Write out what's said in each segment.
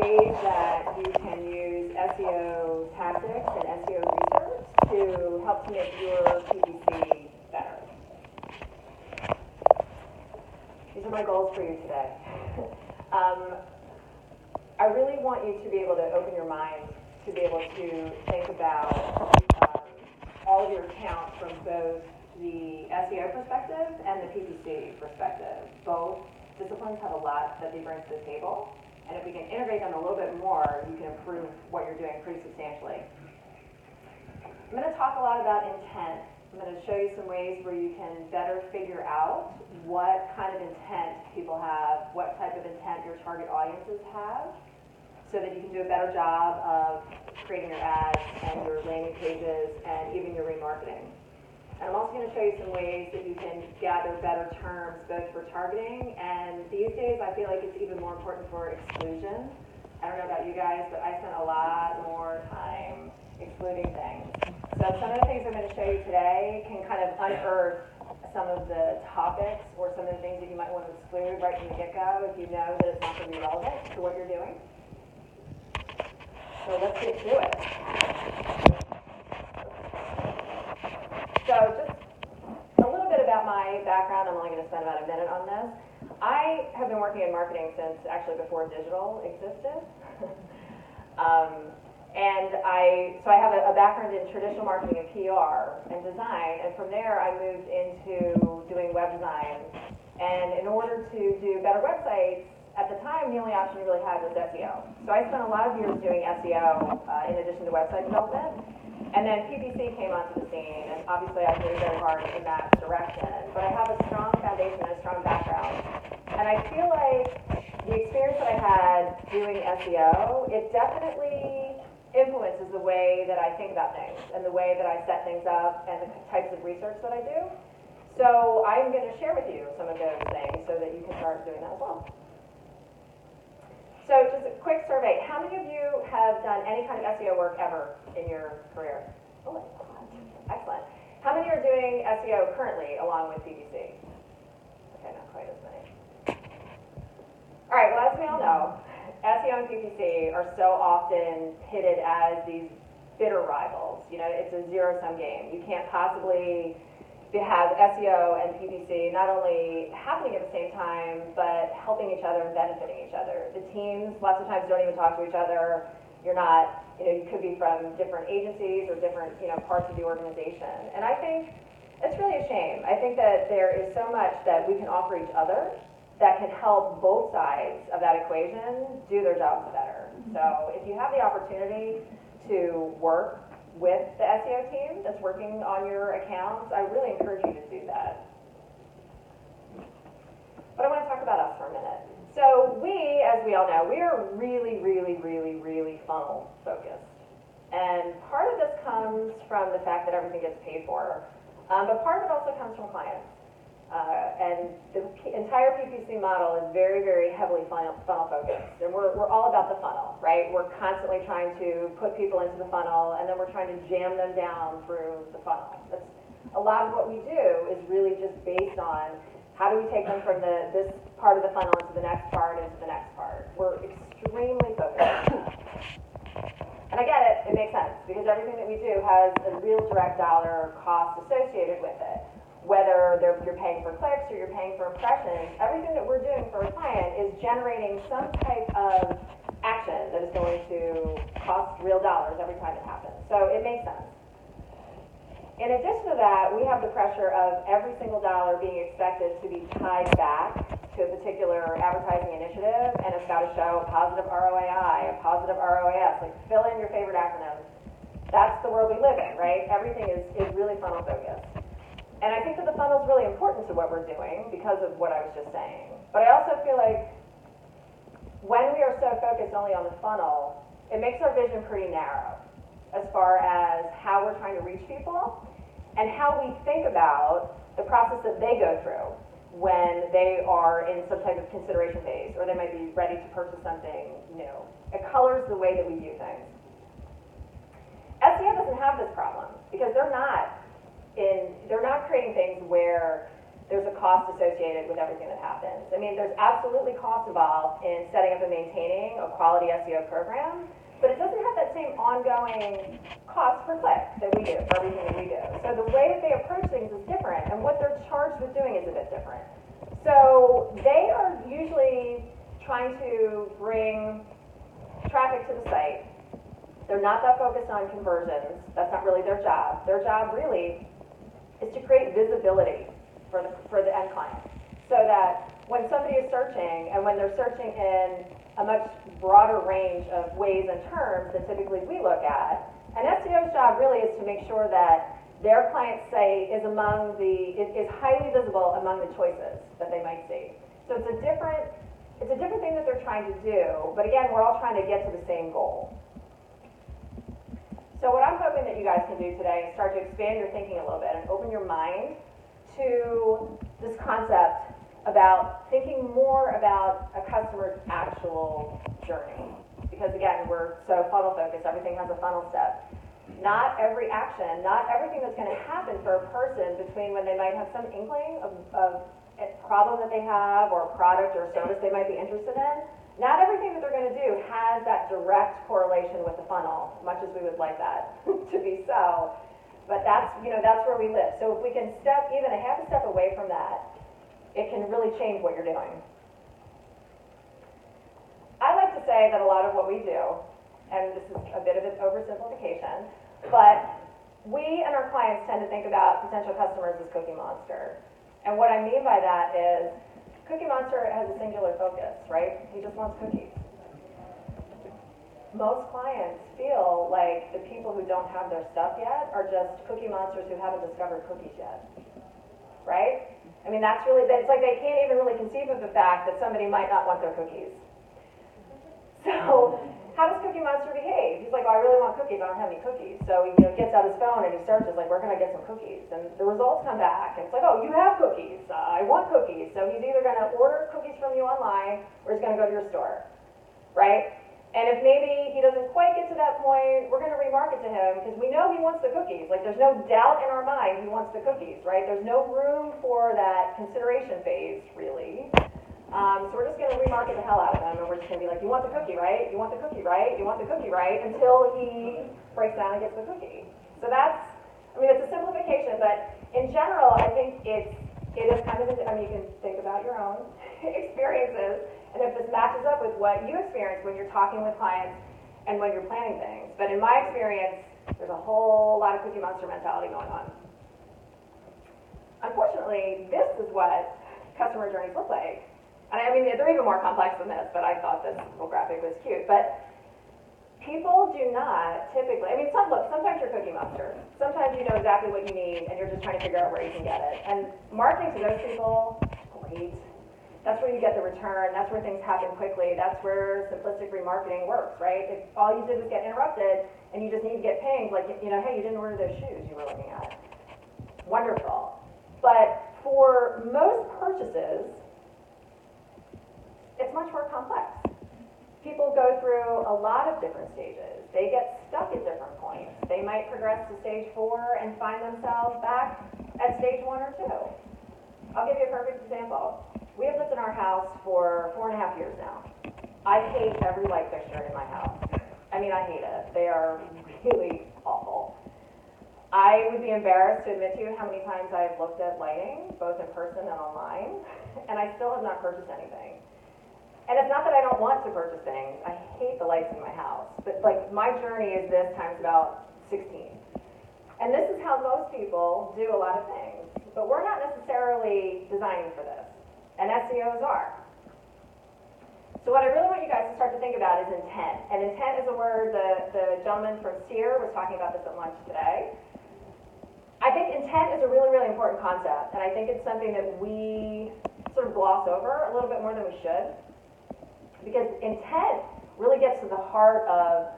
ways that you can use SEO tactics and SEO research to help to make your PPC better. These are my goals for you today. I really want you to be able to open your mind to be able to think about all of your accounts from both the SEO perspective and the PPC perspective. Both disciplines have a lot that they bring to the table, and if we can integrate them a little bit more, you can improve what you're doing pretty substantially. I'm going to talk a lot about intent. I'm going to show you some ways where you can better figure out what kind of intent people have, what type of intent your target audiences have, so that you can do a better job of creating your ads and your landing pages and even your remarketing. And I'm also going to show you some ways that you can gather better terms both for targeting, and these days I feel like it's even more important for exclusion. I don't know about you guys, but I spent a lot more time excluding things. So some of the things I'm going to show you today can kind of unearth some of the topics or some of the things that you might want to exclude right from the get-go if you know that it's not going to be relevant to what you're doing. So let's get to it. So just a little bit about my background. I'm only going to spend about a minute on this. I have been working in marketing since actually before digital existed. So I have a background in traditional marketing and PR and design, and from there I moved into doing web design. And in order to do better websites, at the time the only option you really had was SEO. So I spent a lot of years doing SEO in addition to website development. And then PPC came onto the scene, and obviously I moved very hard in that direction. But I have a strong foundation and a strong background. And I feel like the experience that I had doing SEO, it definitely influences the way that I think about things and the way that I set things up and the types of research that I do. So I'm going to share with you some of those things so that you can start doing that as well. So just a quick survey. How many of you have done any kind of SEO work ever in your career? Oh, excellent. How many are doing SEO currently along with PPC? Okay, not quite as many. All right, well, as we all know, SEO and PPC are so often pitted as these bitter rivals. You know, it's a zero-sum game. You can't possibly have SEO and PPC not only happening at the same time, but helping each other and benefiting each other. The teams lots of times don't even talk to each other. You're not, you could be from different agencies or different, parts of the organization. And I think it's really a shame. I think that there is so much that we can offer each other that can help both sides of that equation do their jobs better. So if you have the opportunity to work with the SEO team that's working on your accounts, I really encourage you to do that. But I want to talk about us for a minute. So we, as we all know, we are really, really, really, really funnel focused. And part of this comes from the fact that everything gets paid for, but part of it also comes from clients. And the entire PPC model is very, very heavily funnel focused. And we're all about the funnel, right? We're constantly trying to put people into the funnel, and then we're trying to jam them down through the funnel. That's a lot of what we do is really just based on how do we take them from this part of the funnel into the next part, into the next part. We're extremely focused. And I get it makes sense, because everything that we do has a real direct dollar cost associated with it. Whether you're paying for clicks or you're paying for impressions, everything that we're doing for a client is generating some type of action that is going to cost real dollars every time it happens. So it makes sense. In addition to that, we have the pressure of every single dollar being expected to be tied back to a particular advertising initiative, and it's got to show a positive ROAI, a positive ROAS, like fill in your favorite acronyms. That's the world we live in, right? Everything is really funnel focused. And I think that the funnel is really important to what we're doing because of what I was just saying. But I also feel like when we are so focused only on the funnel, it makes our vision pretty narrow as far as how we're trying to reach people and how we think about the process that they go through when they are in some type of consideration phase, or they might be ready to purchase something new. It colors the way that we view things. SEO doesn't have this problem because they're not creating things where there's a cost associated with everything that happens. I mean, there's absolutely cost involved in setting up and maintaining a quality SEO program, but it doesn't have that same ongoing cost per click that we do for everything that we do. So the way that they approach things is different, and what they're charged with doing is a bit different. So they are usually trying to bring traffic to the site. They're not that focused on conversions. That's not really their job. Their job really is to create visibility for the end client, so that when somebody is searching, and when they're searching in a much broader range of ways and terms than typically we look at, an SEO's job really is to make sure that their client site is is highly visible among the choices that they might see. So it's a different thing that they're trying to do, but again, we're all trying to get to the same goal. So what I'm hoping that you guys can do today is start to expand your thinking a little bit and open your mind to this concept about thinking more about a customer's actual journey. Because again, we're so funnel focused, everything has a funnel step. Not every action, not everything that's going to happen for a person between when they might have some inkling of a problem that they have, or a product or a service they might be interested in, not everything that they're going to do has that direct correlation with the funnel, much as we would like that to be so. But that's where we live. So if we can step even a half a step away from that, it can really change what you're doing. I like to say that a lot of what we do, and this is a bit of an oversimplification, but we and our clients tend to think about potential customers as Cookie Monster. And what I mean by that is, Cookie Monster has a singular focus, right? He just wants cookies. Most clients feel like the people who don't have their stuff yet are just Cookie Monsters who haven't discovered cookies yet, right? I mean, it's like they can't even really conceive of the fact that somebody might not want their cookies. So how does Cookie Monster behave? He's like, oh, I really want cookies, I don't have any cookies. So he gets out his phone and he searches, like, where can I get some cookies? And the results come back, and it's like, oh, you have cookies, I want cookies. So he's either going to order cookies from you online, or he's going to go to your store, right? And if maybe he doesn't quite get to that point, we're going to remarket to him, because we know he wants the cookies. Like, there's no doubt in our mind he wants the cookies, right? There's no room for that consideration phase, really. So we're just going to remarket the hell out of him, and we're just going to be like, you want the cookie, right? You want the cookie, right? You want the cookie, right? Until he breaks down and gets the cookie. So it's a simplification, but in general, I think it is kind of, you can think about your own experiences, and if this matches up with what you experience when you're talking with clients and when you're planning things. But in my experience, there's a whole lot of Cookie Monster mentality going on. Unfortunately, this is what customer journeys look like. And I mean, they're even more complex than this, but I thought this little graphic was cute. But people do not typically, sometimes you're Cookie Monster. Sometimes you know exactly what you need, and you're just trying to figure out where you can get it. And marketing to those people, great. That's where you get the return. That's where things happen quickly. That's where simplistic remarketing works, right? If all you did was get interrupted, and you just need to get pinged, like, hey, you didn't order those shoes you were looking at. Wonderful. But for most purchases, it's much more complex. People go through a lot of different stages. They get stuck at different points. They might progress to stage 4 and find themselves back at stage 1 or 2. I'll give you a perfect example. We have lived in our house for 4.5 years now. I hate every light fixture in my house. I hate it. They are really awful. I would be embarrassed to admit to you how many times I've looked at lighting, both in person and online, and I still have not purchased anything. And it's not that I don't want to purchase things. I hate the lights in my house. But my journey is this times about 16. And this is how most people do a lot of things. But we're not necessarily designing for this. And SEOs are. So what I really want you guys to start to think about is intent. And intent is a word, the gentleman from SEO was talking about this at lunch today. I think intent is a really, really important concept. And I think it's something that we sort of gloss over a little bit more than we should. Because intent really gets to the heart of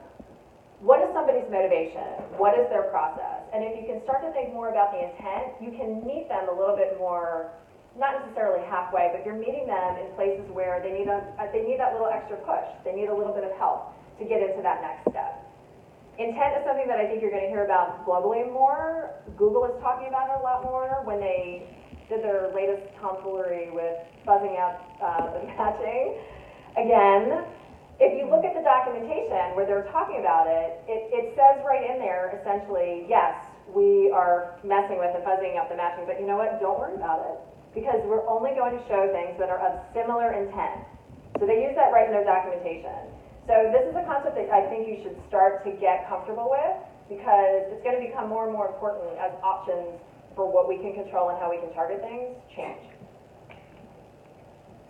what is somebody's motivation, what is their process. And if you can start to think more about the intent, you can meet them a little bit more, not necessarily halfway, but you're meeting them in places where they need that little extra push. They need a little bit of help to get into that next step. Intent is something that I think you're going to hear about globally more. Google is talking about it a lot more when they did their latest tomfoolery with fuzzing out the matching. Again, if you look at the documentation where they're talking about it, it says right in there, essentially, yes, we are messing with and fuzzing out the matching, but you know what? Don't worry about it, because we're only going to show things that are of similar intent. So they use that right in their documentation. So this is a concept that I think you should start to get comfortable with, because it's going to become more and more important as options for what we can control and how we can target things change.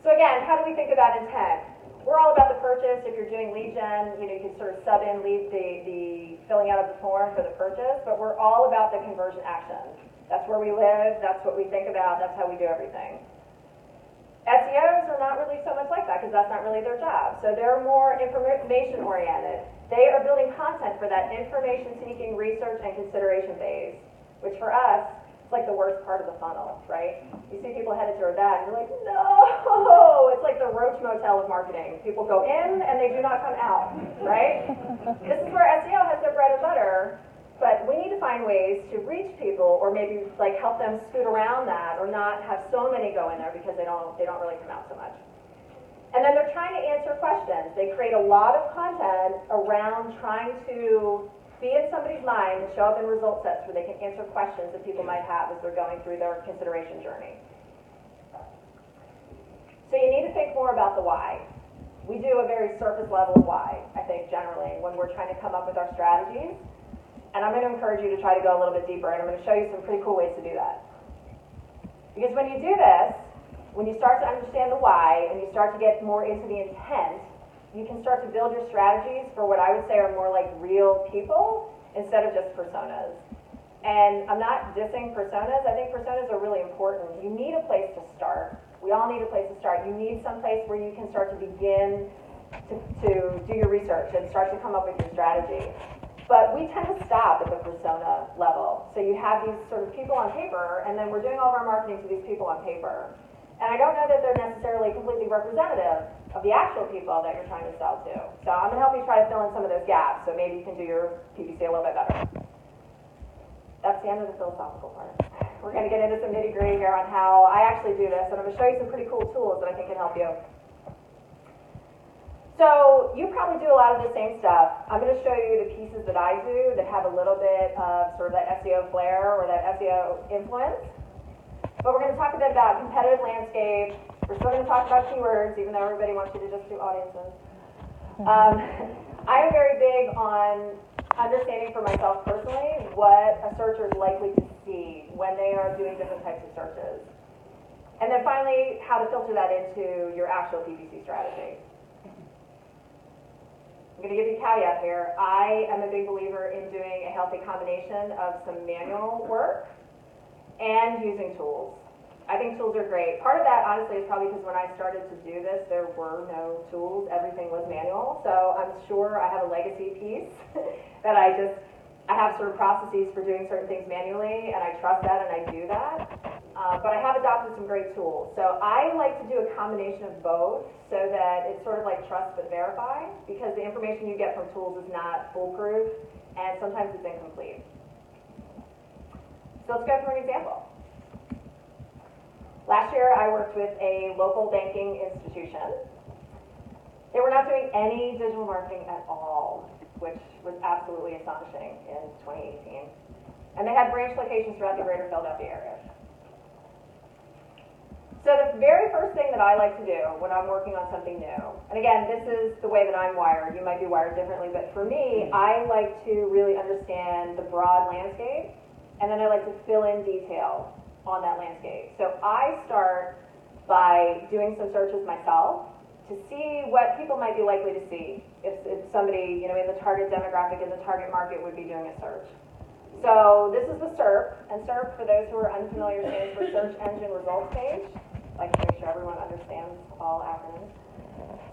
So again, how do we think about intent? We're all about the purchase. If you're doing lead gen, you can sort of sub in the filling out of the form for the purchase, but we're all about the conversion action. That's where we live, that's what we think about, that's how we do everything. SEOs are not really so much like that, because that's not really their job. So they're more information oriented. They are building content for that information seeking, research, and consideration phase, which for us, it's like the worst part of the funnel, right? You see people headed toward that, and you're like, no! It's like the Roach Motel of marketing. People go in, and they do not come out, right? This is where SEO has their bread and butter, but we need to find ways to reach people, or maybe like help them scoot around that, or not have so many go in there because they don't really come out so much. And then they're trying to answer questions. They create a lot of content around trying to be in somebody's mind and show up in result sets where they can answer questions that people might have as they're going through their consideration journey. So you need to think more about the why. We do a very surface level of why, I think, generally, when we're trying to come up with our strategies. And I'm going to encourage you to try to go a little bit deeper, and I'm going to show you some pretty cool ways to do that. Because when you do this, when you start to understand the why, and you start to get more into the intent, you can start to build your strategies for what I would say are more like real people instead of just personas. And I'm not dissing personas. I think personas are really important. You need a place to start. We all need a place to start. You need some place where you can start to begin to do your research and start to come up with your strategy. But we tend to stop at the persona level. So you have these sort of people on paper, and then we're doing all of our marketing to these people on paper. And I don't know that they're necessarily completely representative of the actual people that you're trying to sell to. So I'm going to help you try to fill in some of those gaps, so maybe you can do your PPC a little bit better. That's the end of the philosophical part. We're going to get into some nitty-gritty here on how I actually do this, and I'm going to show you some pretty cool tools that I think can help you. So you probably do a lot of the same stuff. I'm going to show you the pieces that I do that have a little bit of sort of that SEO flair or that SEO influence. But we're going to talk a bit about competitive landscape. We're still going to talk about keywords, even though everybody wants you to just do audiences. I am very big on understanding for myself personally what a searcher is likely to see when they are doing different types of searches. And then finally, how to filter that into your actual PPC strategy. I'm going to give you a caveat here. I am a big believer in doing a healthy combination of some manual work and using tools. I think tools are great. Part of that, honestly, is probably because when I started to do this, there were no tools. Everything was manual. So I'm sure I have a legacy piece that I have sort of processes for doing certain things manually, and I trust that and I do that. But I have adopted some great tools. So I like to do a combination of both so that it's sort of like trust but verify, because the information you get from tools is not foolproof, and sometimes it's incomplete. So let's go through an example. Last year, I worked with a local banking institution. They were not doing any digital marketing at all, which was absolutely astonishing in 2018. And they had branch locations throughout the greater Philadelphia area. So the very first thing that I like to do when I'm working on something new, and again, this is the way that I'm wired. You might be wired differently, but for me, I like to really understand the broad landscape, and then I like to fill in detail on that landscape. So I start by doing some searches myself to see what people might be likely to see if somebody, in the target demographic, in the target market would be doing a search. So this is the SERP, and SERP, for those who are unfamiliar, stands for Search Engine Results Page. I like to make sure everyone understands all acronyms.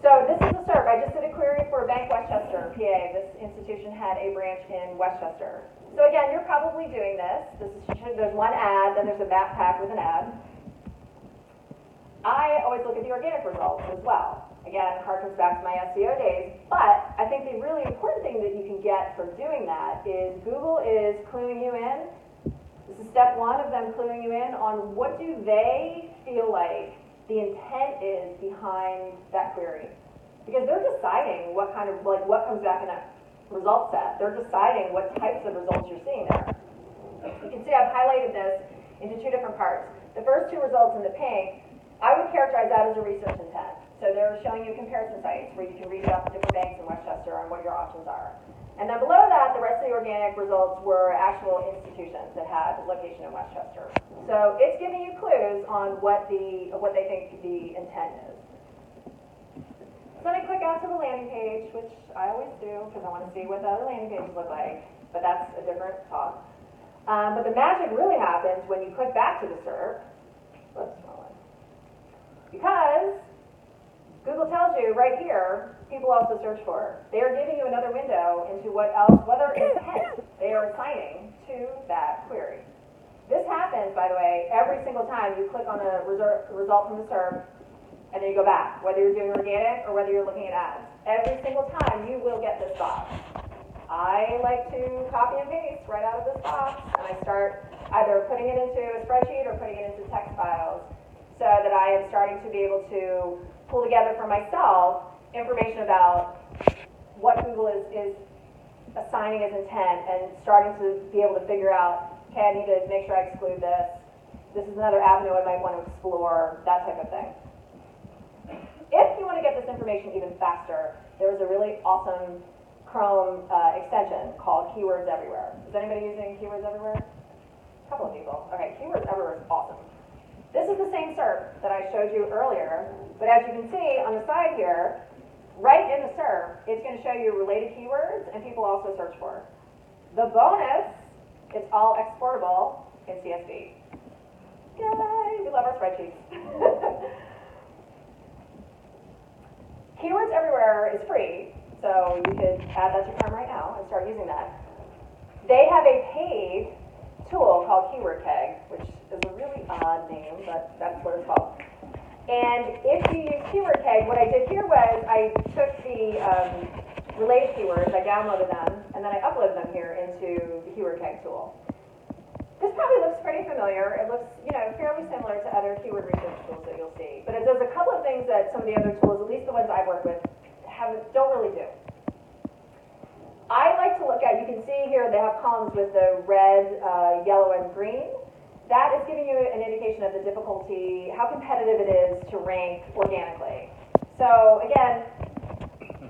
So this is the SERP. I just did a query for Bank Westchester, PA. This institution had a branch in Westchester. So again, you're probably doing this. There's one ad, then there's a backpack with an ad. I always look at the organic results as well. Again, it harkens back to my SEO days, but I think the really important thing that you can get from doing that is Google is cluing you in. This is step one of them cluing you in on what do they feel like the intent is behind that query. Because they're deciding what kind of, like what comes back in that result set. They're deciding what types of results you're seeing there. You can see I've highlighted this into two different parts. The first two results in the pink, I would characterize that as a research intent. So they're showing you comparison sites where you can read about the different banks in Westchester and what your options are. And then below that, the rest of the organic results were actual institutions that had location in Westchester. So it's giving you clues on what they think the intent is. So then I click out to the landing page, which I always do because I want to see what the other landing pages look like, but that's a different talk. But the magic really happens when you click back to the SERP. Whoops, wrong one. Because Google tells you right here, people also search for. They are giving you another window into what other intent they are assigning to that query. This happens, by the way, every single time you click on a result from the SERP, and then you go back, whether you're doing organic or whether you're looking at ads. Every single time you will get this box. I like to copy and paste right out of this box, and I start either putting it into a spreadsheet or putting it into text files so that I am starting to be able to pull together for myself information about what Google is assigning as intent and starting to be able to figure out, okay, I need to make sure I exclude this. This is another avenue I might want to explore, that type of thing. If you want to get this information even faster, there's a really awesome Chrome extension called Keywords Everywhere. Is anybody using Keywords Everywhere? A couple of people. Okay, Keywords Everywhere is awesome. This is the same SERP that I showed you earlier, but as you can see on the side here, right in the SERP, it's going to show you related keywords and people also search for. The bonus, it's all exportable in CSV. Yay, we love our spreadsheets. Keywords Everywhere is free, so you could add that to your cart right now and start using that. They have a paid tool called Keyword Tag, which is a really odd name, but that's what it's called. And if you use Keyword Tag, what I did here was I took the related keywords, I downloaded them, and then I uploaded them here into the Keyword Tag tool. This probably looks pretty familiar. It looks, fairly similar to other keyword research tools that you'll see. But it does a couple of things that some of the other tools, at least the ones I've worked with, don't really do. I like to look at, you can see here they have columns with the red, yellow, and green. That is giving you an indication of the difficulty, how competitive it is to rank organically. So again,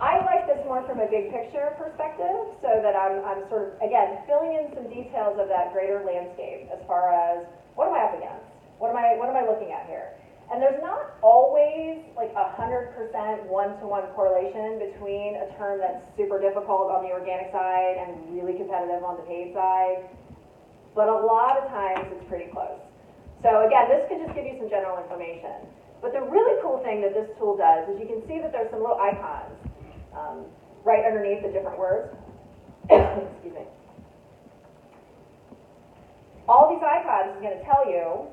I like this more from a big picture perspective so that I'm sort of, again, filling in some details of that greater landscape as far as what am I up against? What am I looking at here? And there's not always like 100% one-to-one correlation between a term that's super difficult on the organic side and really competitive on the paid side, but a lot of times it's pretty close. So again, this could just give you some general information. But the really cool thing that this tool does is you can see that there's some little icons right underneath the different words. Excuse me. All these icons is going to tell you,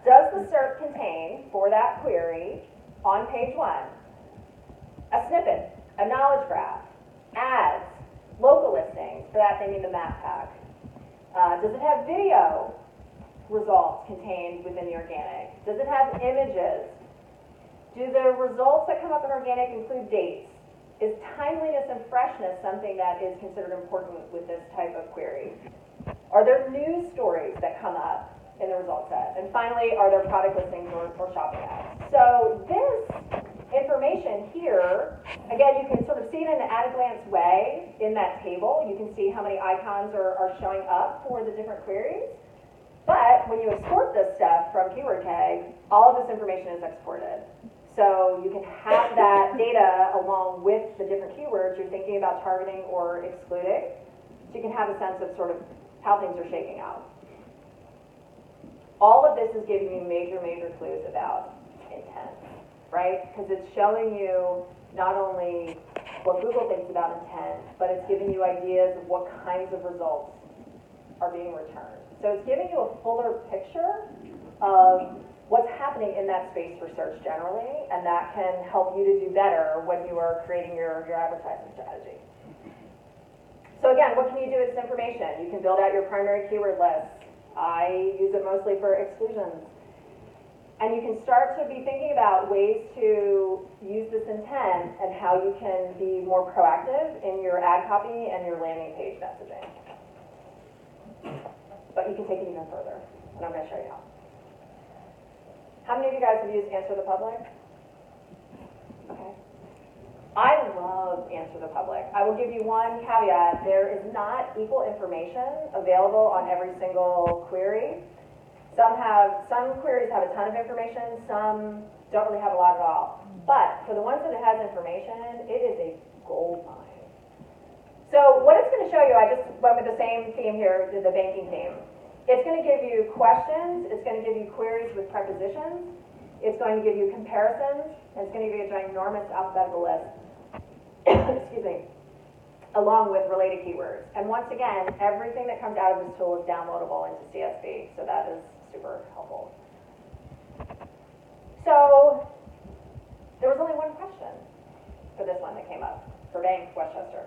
does the SERP contain, for that query, on page 1, a snippet, a knowledge graph, ads, local listings, for that they need the map pack. Does it have video results contained within the organic? Does it have images? Do the results that come up in organic include dates? Is timeliness and freshness something that is considered important with this type of query? Are there news stories that come up in the result set? And finally, are there product listings or shopping ads? So this information here, again, you can sort of see it in an at-a-glance way in that table. You can see how many icons are showing up for the different queries. But when you export this stuff from Keyword Tag, all of this information is exported. So you can have that data along with the different keywords you're thinking about targeting or excluding. So you can have a sense of sort of how things are shaking out. All of this is giving you major, major clues about intent, right? Because it's showing you not only what Google thinks about intent, but it's giving you ideas of what kinds of results are being returned. So it's giving you a fuller picture of what's happening in that space for search generally, and that can help you to do better when you are creating your advertising strategy. So again, what can you do with this information? You can build out your primary keyword list. I use it mostly for exclusions. And you can start to be thinking about ways to use this intent and how you can be more proactive in your ad copy and your landing page messaging. But you can take it even further, and I'm going to show you how. How many of you guys have used Answer the Public? Okay. I love Answer the Public. I will give you one caveat. There is not equal information available on every single query. Some queries have a ton of information, some don't really have a lot at all. But for the ones that it has information, it is a gold mine. So what it's going to show you, I just went with the same theme here, the banking theme. It's going to give you questions, it's going to give you queries with prepositions, it's going to give you comparisons, and it's going to give you a ginormous alphabetical list, excuse me, along with related keywords. And once again, everything that comes out of this tool is downloadable into CSV, so that is super helpful. So there was only one question for this one that came up, for Bank Westchester.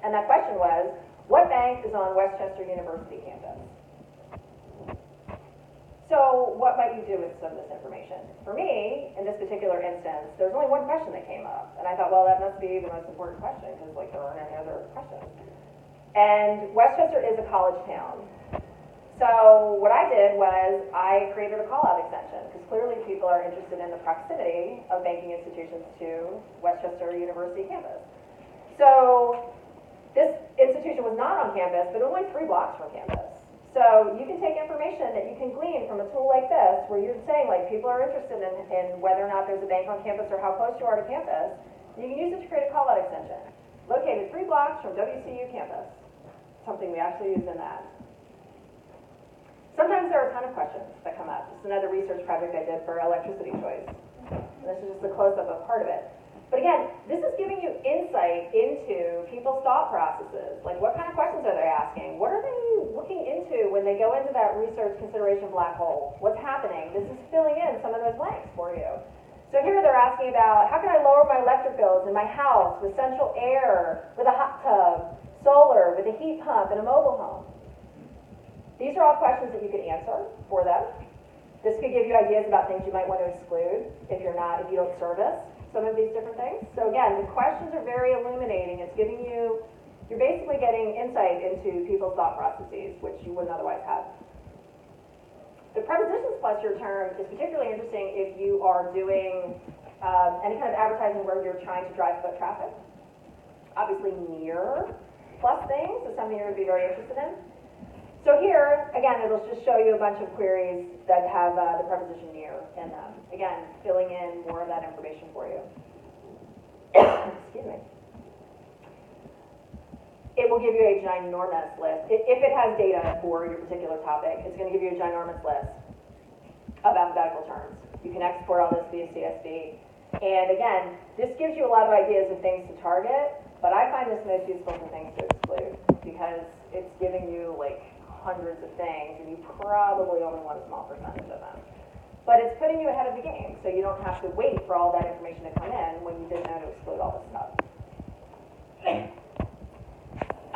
And that question was, what bank is on Westchester University campus? So what might you do with some of this information? For me, in this particular instance, there's only one question that came up. And I thought, well, that must be the most important question, because like there aren't any other questions. And Westchester is a college town. So what I did was I created a call-out extension, because clearly people are interested in the proximity of banking institutions to Westchester University campus. So this institution was not on campus, but only 3 blocks from campus. So you can take information that you can glean from a tool like this, where you're saying like people are interested in whether or not there's a bank on campus or how close you are to campus. You can use it to create a call-out extension. Located 3 blocks from WCU campus. Something we actually use in that. Sometimes there are a ton of questions that come up. This is another research project I did for electricity choice. And this is just a close-up of part of it. But again, this is giving you insight into people's thought processes. Like, what kind of questions are they asking? What are they looking into when they go into that research consideration black hole? What's happening? This is filling in some of those blanks for you. So here they're asking about, how can I lower my electric bills in my house with central air, with a hot tub, solar, with a heat pump, and a mobile home? These are all questions that you could answer for them. This could give you ideas about things you might want to exclude if you don't service some of these different things. So again, the questions are very illuminating. It's giving you, you're basically getting insight into people's thought processes, which you wouldn't otherwise have. The prepositions plus your term is particularly interesting if you are doing any kind of advertising where you're trying to drive foot traffic. Obviously, near plus things is something you're going to be very interested in. So here, again, it'll just show you a bunch of queries that have the preposition near in them. Again, filling in more of that information for you. Excuse me. It will give you a ginormous list. If it has data for your particular topic, it's going to give you a ginormous list of alphabetical terms. You can export all this via CSV. And again, this gives you a lot of ideas of things to target, but I find this most useful for things to exclude, because it's giving you like hundreds of things, and you probably only want a small percentage of them. But it's putting you ahead of the game, so you don't have to wait for all that information to come in when you didn't know to exclude all this stuff.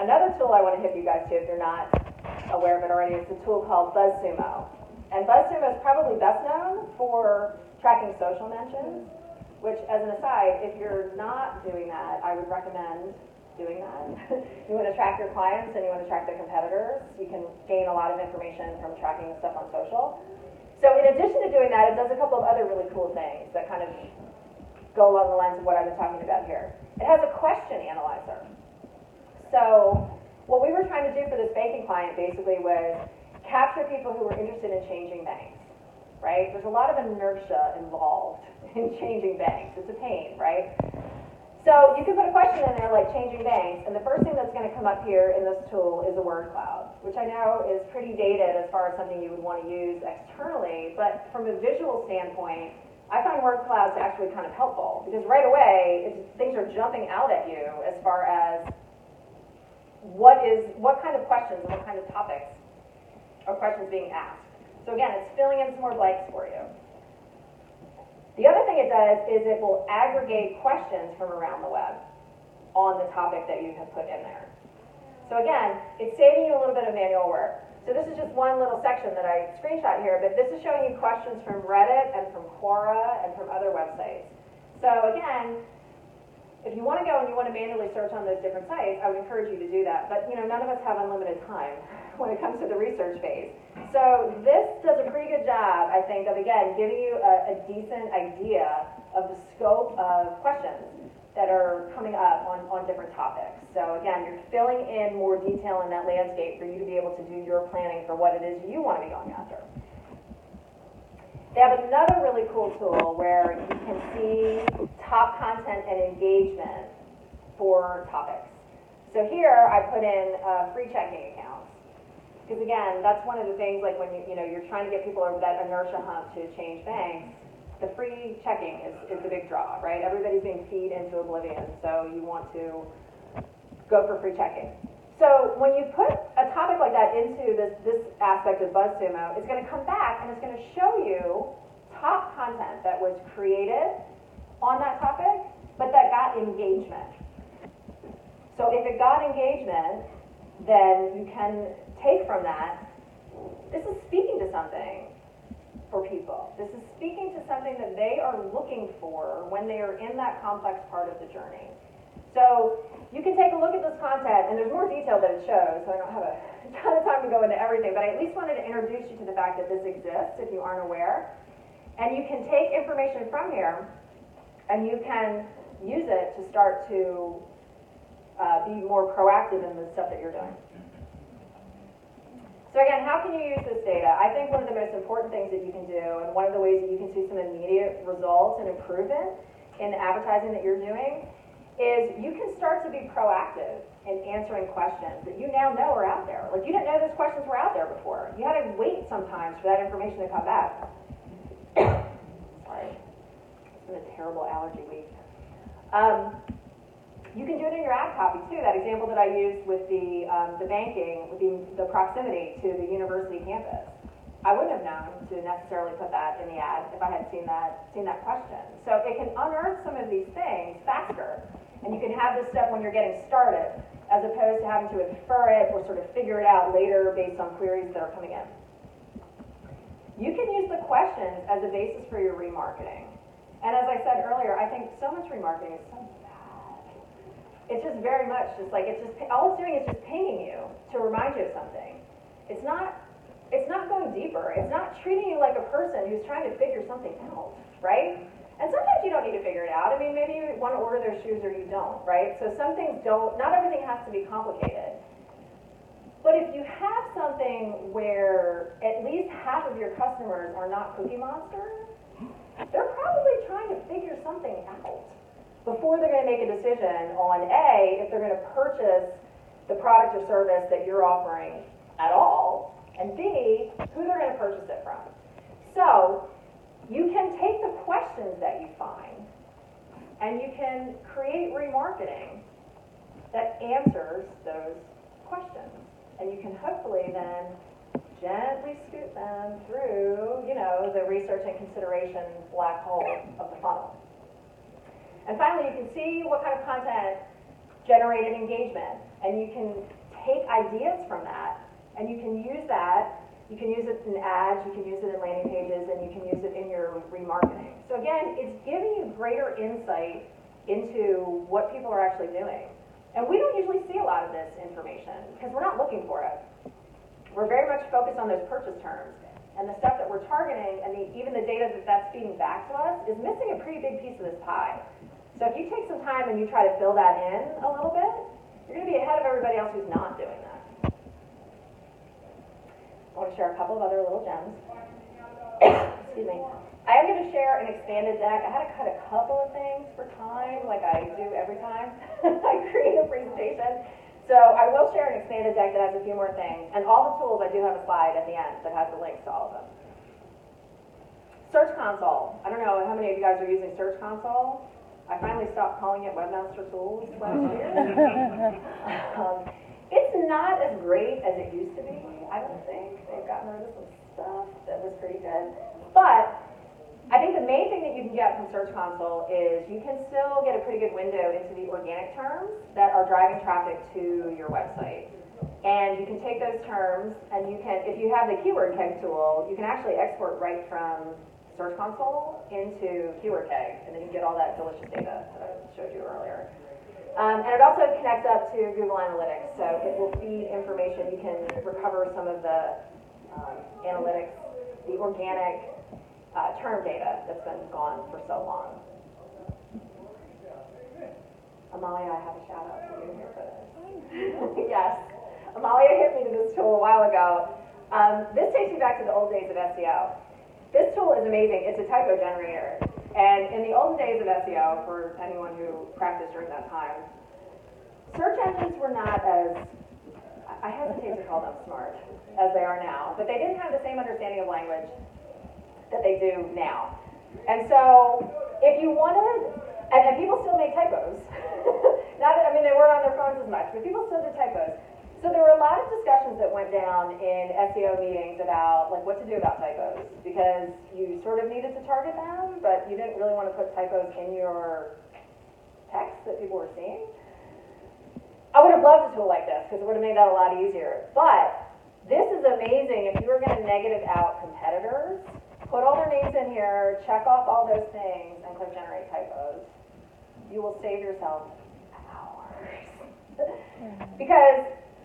Another tool I want to hit you guys to, if you're not aware of it already, is a tool called BuzzSumo. And BuzzSumo is probably best known for tracking social mentions, which, as an aside, if you're not doing that, I would recommend doing that. You want to track your clients and you want to track their competitors. You can gain a lot of information from tracking the stuff on social. So in addition to doing that, it does a couple of other really cool things that kind of go along the lines of what I've been talking about here. It has a question analyzer. So what we were trying to do for this banking client basically was capture people who were interested in changing banks, right? There's a lot of inertia involved in changing banks. It's a pain, right? So you can put a question in there like changing banks, and the first thing that's going to come up here in this tool is a word cloud, which I know is pretty dated as far as something you would want to use externally, but from a visual standpoint, I find word clouds actually kind of helpful, because right away, things are jumping out at you as far as what kind of questions and what kind of topics are questions being asked. So again, it's filling in some more blanks for you. The other thing it does is it will aggregate questions from around the web on the topic that you have put in there. So again, it's saving you a little bit of manual work. So this is just one little section that I screenshot here, but this is showing you questions from Reddit and from Quora and from other websites. So again, if you want to go and you want to manually search on those different sites, I would encourage you to do that. But none of us have unlimited time when it comes to the research phase. So this does a pretty good job, I think, of again giving you a decent idea of the scope of questions that are coming up on different topics. So again, you're filling in more detail in that landscape for you to be able to do your planning for what it is you want to be going after. They have another really cool tool where you can see top content and engagement for topics. So here I put in free checking accounts. Because again, that's one of the things, like when you're trying to get people over that inertia hump to change banks, the free checking is the big draw, right? Everybody's being feed into oblivion, so you want to go for free checking. So when you put a topic like that into this aspect of BuzzSumo, it's going to come back and it's going to show you top content that was created on that topic, but that got engagement. So if it got engagement, then you can take from that, this is speaking to something for people. This is speaking to something that they are looking for when they are in that complex part of the journey. So you can take a look at this content, and there's more detail that it shows, so I don't have a ton of time to go into everything, but I at least wanted to introduce you to the fact that this exists if you aren't aware. And you can take information from here, and you can use it to start to be more proactive in the stuff that you're doing. So again, how can you use this data? I think one of the most important things that you can do, and one of the ways that you can see some immediate results and improvement in the advertising that you're doing, is you can start to be proactive in answering questions that you now know are out there. Like, you didn't know those questions were out there before. You had to wait sometimes for that information to come back. Sorry, it's been a terrible allergy week. You can do it in your ad copy too. That example that I used with the banking, with the proximity to the university campus. I wouldn't have known to necessarily put that in the ad if I had seen that question. So it can unearth some of these things faster, and you can have this stuff when you're getting started, as opposed to having to infer it or sort of figure it out later based on queries that are coming in. You can use the questions as a basis for your remarketing. And as I said earlier, I think so much remarketing is so bad. It's just very much just like, all it's doing is just pinging you to remind you of something. It's not going deeper. It's not treating you like a person who's trying to figure something out, right? And sometimes you don't need to figure it out. I mean, maybe you want to order those shoes or you don't, right? So some things not everything has to be complicated. But if you have something where at least half of your customers are not Cookie Monsters, they're probably trying to figure something out before they're going to make a decision on A, if they're going to purchase the product or service that you're offering at all, and B, who they're going to purchase it from. So you can take the questions that you find and you can create remarketing that answers those questions. And you can hopefully then gently scoot them through, the research and consideration black hole of the funnel. And finally, you can see what kind of content generated engagement. And you can take ideas from that, and you can use that. You can use it in ads, you can use it in landing pages, and you can use it in your remarketing. So again, it's giving you greater insight into what people are actually doing. And we don't usually see a lot of this information because we're not looking for it. We're very much focused on those purchase terms. And the stuff that we're targeting, and even the data that's feeding back to us, is missing a pretty big piece of this pie. So if you take some time and you try to fill that in a little bit, you're going to be ahead of everybody else who's not doing that. I want to share a couple of other little gems. Excuse me. I am going to share an expanded deck. I had to cut a couple of things for time, like I do every time I create a presentation. So I will share an expanded deck that has a few more things. And all the tools, I do have a slide at the end that has the links to all of them. Search Console. I don't know how many of you guys are using Search Console. I finally stopped calling it Webmaster Tools last year. It's not as great as it used to be, I don't think. They've gotten rid of some stuff that was pretty good. But I think the main thing that you can get from Search Console is you can still get a pretty good window into the organic terms that are driving traffic to your website. And you can take those terms, and you can, if you have the keyword keg tool, you can actually export right from Search Console into keyword keg, and then you get all that delicious data that I showed you earlier. And it also connects up to Google Analytics, so it will feed information. You can recover some of the analytics, the organic term data that's been gone for so long. Amalia, I have a shout out for you here for this. Yes. Amalia hit me to this tool a while ago. This takes me back to the old days of SEO. This tool is amazing. It's a typo generator. And in the old days of SEO, for anyone who practiced during that time, search engines were not as, I hesitate to call them smart, as they are now, but they didn't have the same understanding of language that they do now. And so, if you wanted, and people still make typos, they weren't on their phones as much, but people still did typos. So there were a lot of discussions that went down in SEO meetings about like what to do about typos, because you sort of needed to target them, but you didn't really want to put typos in your text that people were seeing. I would have loved a tool like this because it would have made that a lot easier. But this is amazing if you were going to negative out competitors. Put all their names in here, check off all those things, and click generate typos. You will save yourself hours. Because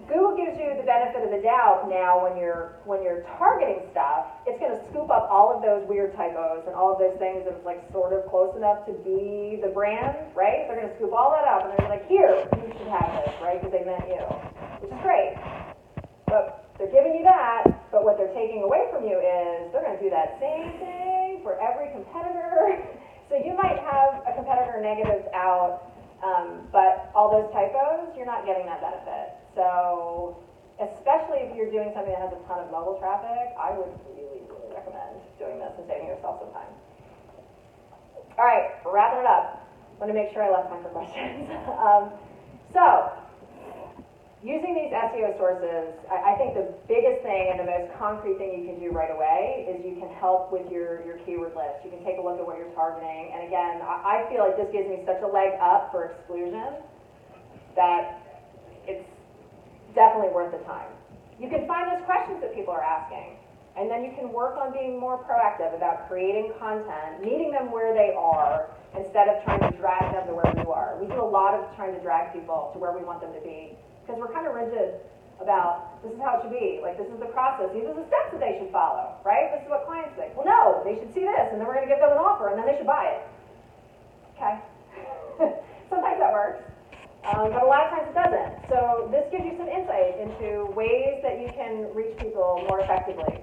Google gives you the benefit of the doubt now when you're targeting stuff. It's going to scoop up all of those weird typos and all of those things that's like sort of close enough to be the brand, right? They're going to scoop all that up and they're like, here, you should have this, right? Because they meant you, which is great. But they're giving you that, but what they're taking away from you is they're going to do that same thing for every competitor. So you might have a competitor negatives out, but all those typos, you're not getting that benefit. So, especially if you're doing something that has a ton of mobile traffic, I would really, really recommend doing this and saving yourself some time. All right, we're wrapping it up. I want to make sure I left time for questions. So, using these SEO sources, I think the biggest thing and the most concrete thing you can do right away is you can help with your keyword list. You can take a look at what you're targeting. And again, I feel like this gives me such a leg up for exclusion that it's definitely worth the time. You can find those questions that people are asking, and then you can work on being more proactive about creating content, meeting them where they are, instead of trying to drag them to where you are. We do a lot of trying to drag people to where we want them to be, because we're kind of rigid about this is how it should be, like this is the process, these are the steps that they should follow, right? This is what clients think. Well, no, they should see this, and then we're going to give them an offer, and then they should buy it. Okay? Sometimes that works. But a lot of times it doesn't. So this gives you some insight into ways that you can reach people more effectively.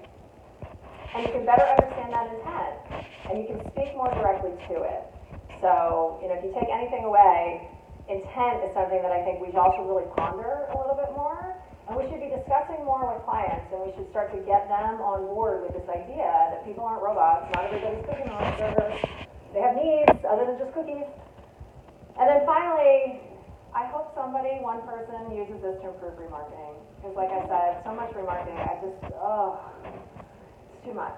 And you can better understand that intent. And you can speak more directly to it. So, if you take anything away, intent is something that I think we all should really ponder a little bit more. And we should be discussing more with clients. And we should start to get them on board with this idea that people aren't robots. Not everybody's cooking monsters. They have needs other than just cookies. And then finally, I hope somebody, one person, uses this to improve remarketing. Because like I said, so much remarketing, it's too much.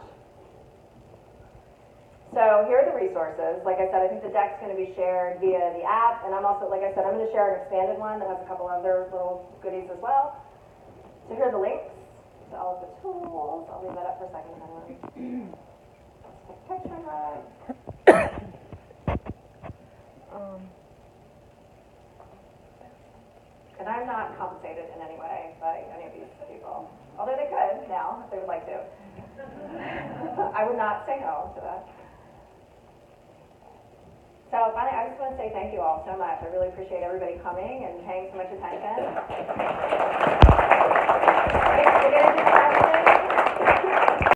So here are the resources. Like I said, I think the deck's going to be shared via the app. And I'm also, like I said, I'm going to share an expanded one that has a couple other little goodies as well. So here are the links to all of the tools. I'll leave that up for a second. Let's take a picture of it. And I'm not compensated in any way by any of these people. Although they could now, if they would like to. I would not say no to that. So finally, I just want to say thank you all so much. I really appreciate everybody coming and paying so much attention.